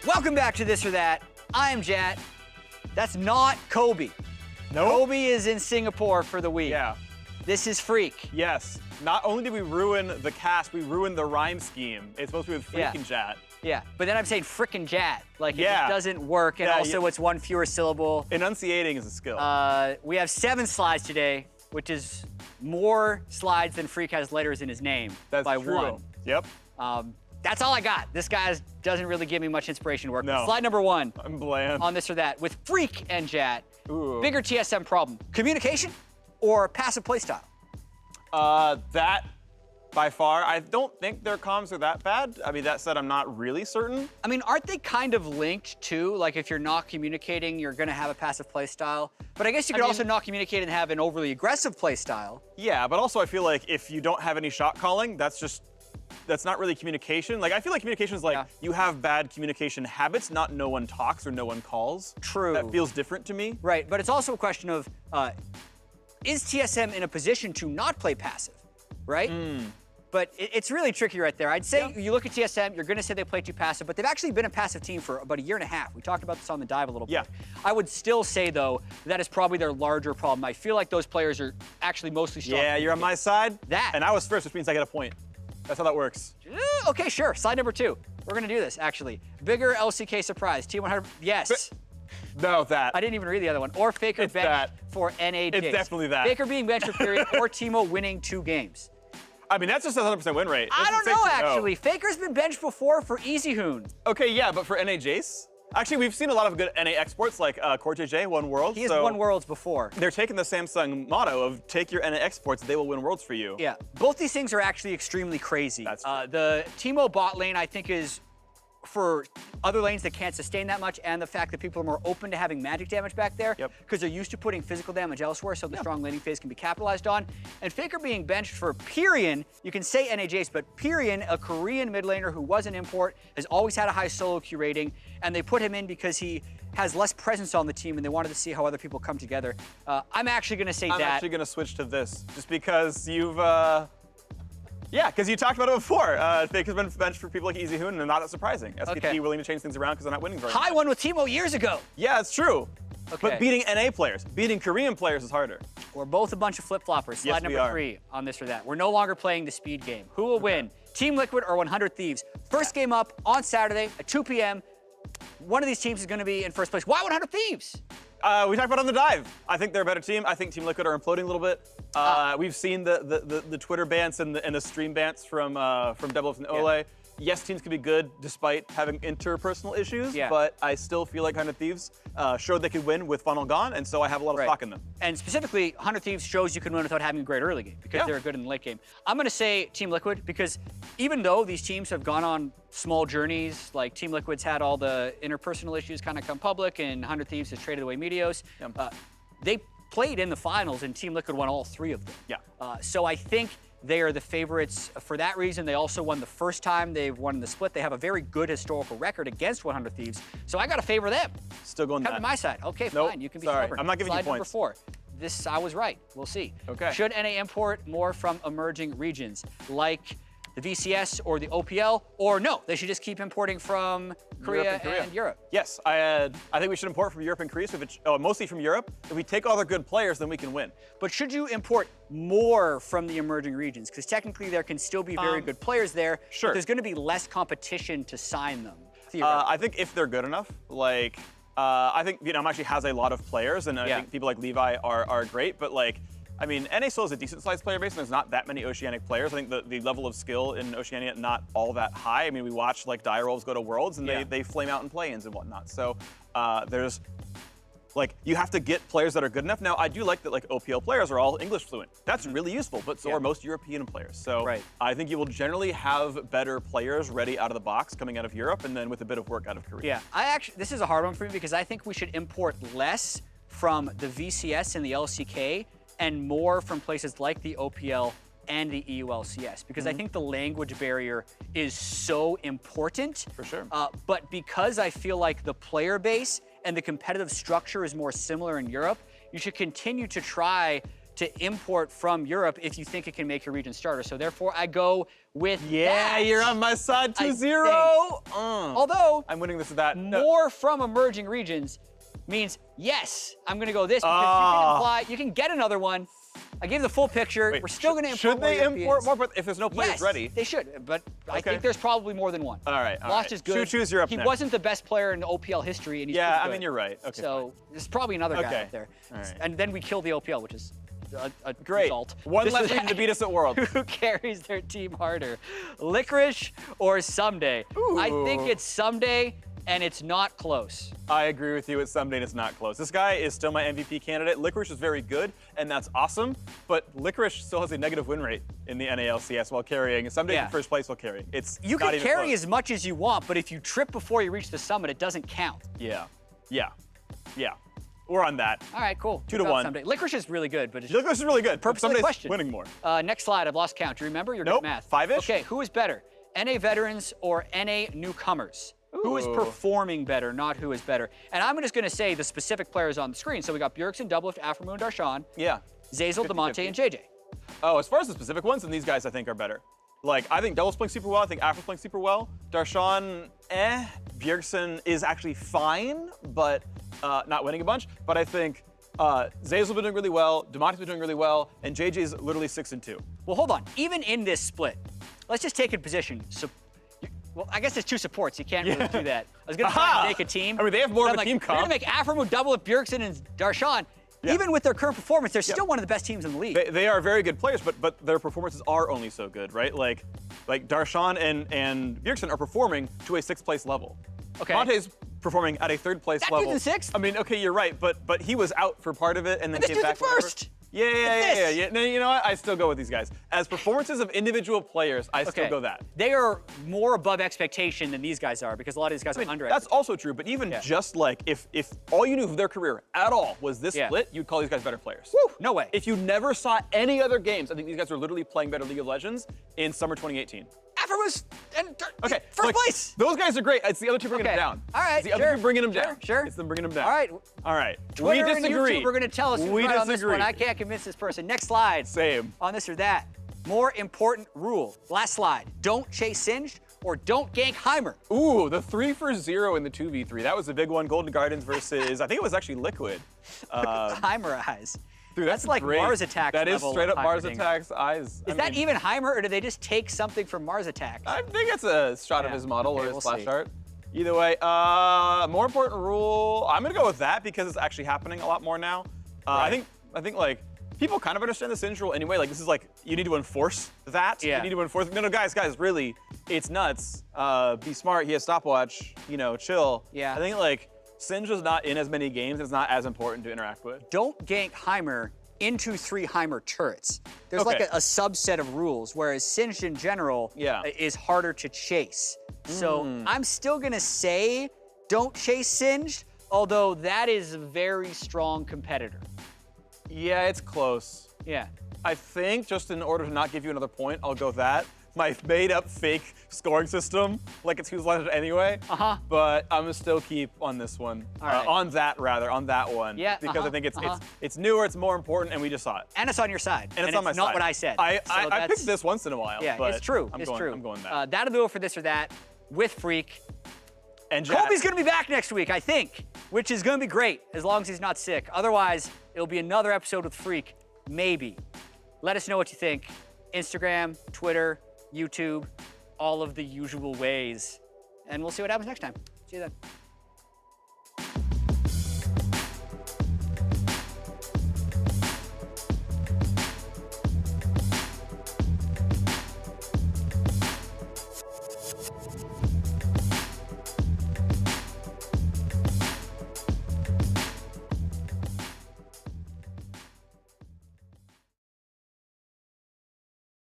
Welcome back to This or That. I am Jat. That's not Kobe. No. Kobe is in Singapore for the week. Yeah. This is Phreak. Yes. Not only did we ruin the cast, we ruined the rhyme scheme. It's supposed to be with Phreak Yeah. and Jat. Yeah, but then I'm saying frickin' Jat. Like, it Yeah. just doesn't work, and Yeah, also it's one fewer syllable. Enunciating is a skill. We have 7 slides today, which is more slides than Phreak has letters in his name. That's by true. 1. Yep. That's all I got. This guy doesn't really give me much inspiration to work with. No. Slide number 1 I'm bland. on This or That with Phreak and Jat. Ooh. Bigger TSM problem, communication or passive playstyle? That, by far, I don't think their comms are that bad. I mean, that said, I'm not really certain. I mean, aren't they kind of linked too? Like, if you're not communicating, you're gonna have a passive playstyle. But I guess you could also not communicate and have an overly aggressive playstyle. Yeah, but also I feel like if you don't have any shot calling, that's not really communication. Like, I feel like communication is like, you have bad communication habits, not no one talks or no one calls. True. That feels different to me. Right, but it's also a question of, is TSM in a position to not play passive, right? But it's really tricky right there. I'd say you look at TSM, you're gonna say they play too passive, but they've actually been a passive team for about 1.5 years. We talked about this on the dive a little bit. I would still say, though, that is probably their larger problem. I feel like those players are actually mostly strong. Yeah, you're on my side. That. And I was first, which means I get a point. That's how that works. Okay, sure. Slide number 2. We're gonna do this, actually. Bigger LCK surprise. T100, yes. No, that. I didn't even read the other one. Or Faker It's bench that. for NA It's definitely that. Faker being benched for period or Teemo winning 2 games. I mean, that's just a 100% win rate. I That's don't safe know, to actually. Faker's been benched before for Easy Hoon. Okay, yeah, but for NA Jace? Actually, we've seen a lot of good NA exports, like Core JJ won Worlds. He has won Worlds before. They're taking the Samsung motto of take your NA exports, they will win Worlds for you. Yeah, both these things are actually extremely crazy. That's true. The Teemo bot lane, I think, is for other lanes that can't sustain that much, and the fact that people are more open to having magic damage back there, because they're used to putting physical damage elsewhere, so the strong laning phase can be capitalized on. And Faker being benched for Pyrian, you can say NA Jace, but Pyrian, a Korean mid laner who was an import, has always had a high solo queue rating, and they put him in because he has less presence on the team, and they wanted to see how other people come together. I'm actually going to say I'm actually going to switch to this, just because you've... Yeah, because you talked about it before. Faker's been benched for people like Easy Hoon, and not that surprising. SPT willing to change things around because they're not winning very much. High one with Teemo years ago. Yeah, it's true. Okay. But beating NA players, beating Korean players is harder. We're both a bunch of flip-floppers. Slide number 3 on This or That. We're no longer playing the speed game. Who will win? Team Liquid or 100 Thieves? First game up on Saturday at 2 p.m. One of these teams is going to be in first place. Why 100 Thieves? We talked about it on the dive. I think they're a better team. I think Team Liquid are imploding a little bit. We've seen the Twitter bans and the stream bans from Double F and Ole. Yes, teams can be good despite having interpersonal issues, but I still feel like 100 Thieves showed they could win with funnel gone, and so I have a lot of stock in them. And specifically, 100 Thieves shows you can win without having a great early game because they're good in the late game. I'm going to say Team Liquid because even though these teams have gone on small journeys, like Team Liquid's had all the interpersonal issues kind of come public, and 100 Thieves has traded away Meteos, they played in the finals, and Team Liquid won all 3 of them. So I think they are the favorites for that reason. They also won the first time they've won the split. They have a very good historical record against 100 Thieves. So I got to favor them. Still going Come to my side. Okay, fine. You can be stubborn. I'm not giving Slide you points. Number 4. This, I was right. We'll see. Okay. Should NA import more from emerging regions like the VCS or the OPL, or no, they should just keep importing from Korea and Europe? Yes, I think we should import from Europe and Korea, so mostly from Europe. If we take all their good players, then we can win. But should you import more from the emerging regions? Because technically there can still be very good players there. Sure. But there's going to be less competition to sign them. I think if they're good enough, like, I think Vietnam actually has a lot of players, and I think people like Levi are great, but like, I mean, NA still has a decent-sized player base, and there's not that many Oceanic players. I think the level of skill in Oceania not all that high. I mean, we watch like Direwolves go to Worlds, and they flame out in play-ins and whatnot. So there's, like, you have to get players that are good enough. Now, I do like that like OPL players are all English fluent. That's really useful, but so are most European players. So I think you will generally have better players ready out of the box coming out of Europe, and then with a bit of work out of Korea. Yeah, this is a hard one for me because I think we should import less from the VCS and the LCK and more from places like the OPL and the EU LCS, because I think the language barrier is so important. For sure. But because I feel like the player base and the competitive structure is more similar in Europe, you should continue to try to import from Europe if you think it can make your region starter. So therefore, I go with Yeah, that. you're on my side 2-0. Although, I'm winning this with that. more from emerging regions means, yes, I'm going to go this because you can imply, you can get another one. I gave the full picture. Wait, We're still going to import Should they more import Europeans. more? But if there's no players Yes, ready. they should. But I Okay. think there's probably more than one. All right. Lost is good. Choose you're up He next. wasn't the best player in OPL history, and he's Yeah, pretty I good. mean, you're right. Okay. So there's probably another guy Okay. up there. All right. And then we kill the OPL, which is a Great. result. One This less is- region to beat us at Worlds. Who carries their team harder, Licorice or Someday? I think Ooh. it's Someday, and it's not close. I agree with you. It's someday and it's not close. This guy is still my MVP candidate. Licorice is very good, and that's awesome. But Licorice still has a negative win rate in the NA LCS while carrying. Someday Yeah. in first place while carrying. It's You not can even carry close. as much as you want, but if you trip before you reach the summit, it doesn't count. Yeah. We're on that. All right, cool. 2-1. Someday. Licorice is really good, but it's Licorice is really good. Purposely Someday's question. winning more. Next slide, I've lost count. Do you remember? You're good Nope, at math. 5-ish? Okay, who is better? NA veterans or NA newcomers? Who is Ooh. performing better, not who is better? And I'm just going to say the specific players on the screen. So we got Bjergsen, Doublelift, Afromoon, Darshan, Yeah. Zazel, 50-50. Demonte, and JJ. Oh, as far as the specific ones, then these guys I think are better. Like, I think Devil's playing super well. I think Afro's playing super well. Darshan, Bjergsen is actually fine, but not winning a bunch. But I think Zazel's been doing really well, Demonte's been doing really well, and JJ's literally 6-2. Well, hold on. Even in this split, let's just take a position. So, well, I guess there's two supports. You can't really do that. I was going to try Aha! to make a team. I mean, they have more but of I'm a team We're going to comp. make Afromoon, Doublelift, Bjergsen, and Darshan. Yeah. Even with their current performance, they're still one of the best teams in the league. They are very good players, but their performances are only so good, right? Like Darshan and Bjergsen are performing to a 6th place level. Okay. Monte's performing at a 3rd place That level. dude's in 6th? I mean, okay, you're right, but he was out for part of it and then This came dude's back. in or whatever. first. Yeah. this. No, you know what? I still go with these guys. As performances of individual players, I still go that. They are more above expectation than these guys are because a lot of these guys are under That's also true, but even just like if all you knew of their career at all was this split, you'd call these guys better players. Woo, no way. If you never saw any other games, I think these guys are literally playing better League of Legends in summer 2018. Afro was Okay, first like, place. Those guys are great. It's the other two bringing them down. All right, It's the other two bringing them sure, down. Sure. It's them bringing them down. All right. All right. Twitter we and disagree. YouTube are going to tell us who's we right on this disagree. one. I can't convince this person. Next slide. Same. On this or that. More important rule. Last slide. Don't chase Singed or don't gank Heimer. Ooh, the 3-for-0 in the 2v3. That was a big one. Golden Gardens versus, I think it was actually Liquid. Heimer eyes. Dude, That's like great. Mars Attack That is level straight up Heimer Mars thing. Attack's eyes. Is that even Heimer or do they just take something from Mars Attack? I think it's a shot of his model or Okay, his we'll splash see. art. Either way, more important rule. I'm gonna go with that because it's actually happening a lot more now. I think like people kind of understand the Singed rule anyway. Like this is like you need to enforce that. Yeah. You need to enforce. No, guys, really, it's nuts. Be smart. He has stopwatch. You know, chill. Yeah. I think like Singed is not in as many games. It's not as important to interact with. Don't gank Heimer into 3 Heimer turrets. There's like Okay. a subset of rules, whereas Singed in general is harder to chase. So I'm still gonna say don't chase Singed, although that is a very strong competitor. Yeah, it's close. Yeah. I think just in order to not give you another point, I'll go that. My made-up fake scoring system, like it's who's landed anyway. But I'm gonna still keep on this one. All right. On that one. Yeah, Because I think it's newer, it's more important, and we just saw it. And it's on your side. And it's on my side. not what I said. I So picked that's- this once in a while. Yeah, but it's true. I'm it's going, true. I'm going that. That'll do it for this or that with Phreak. And Jack. Colby's gonna be back next week, I think, which is gonna be great as long as he's not sick. Otherwise, it'll be another episode with Phreak, maybe. Let us know what you think. Instagram, Twitter, YouTube, all of the usual ways. And we'll see what happens next time. See you then.